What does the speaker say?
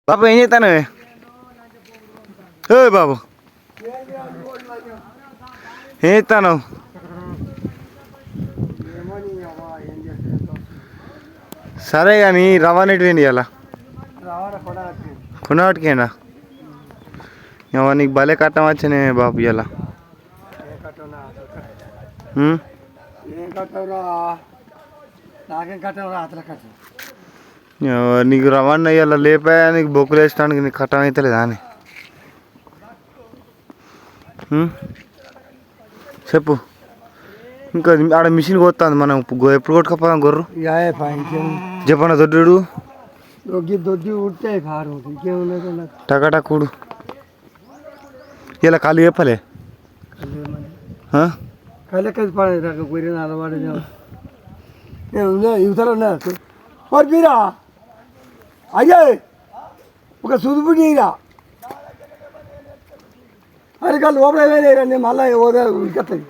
బాబు ఏం చేస్తాను ఏ బాబు ఏం చేస్తాను సరే కానీ రవాణా ఎటు పోయింది ఇలా కొనవాటికేనా నీకు భలే కట్టం వచ్చినే బాబు ఇలా నీకు రవాణా ఇలా లేపా నీకు బొక్కులు వేసడానికి నీకు కట్టం అవుతలేదా అని చెప్పు ఇంకా ఆడ మిషన్ కొత్తాంది మనం ఎప్పుడు కొట్టుకపోదాం గొర్రు చెప్పండి దొడ్డు టకాటా కూడు ఇలా కాళ్ళు చెప్పలే మీరా అయ్యా ఒక సుదుపురా అరే కాళ్ళు లోపల నేను మళ్ళీ ఉరికొస్తుంది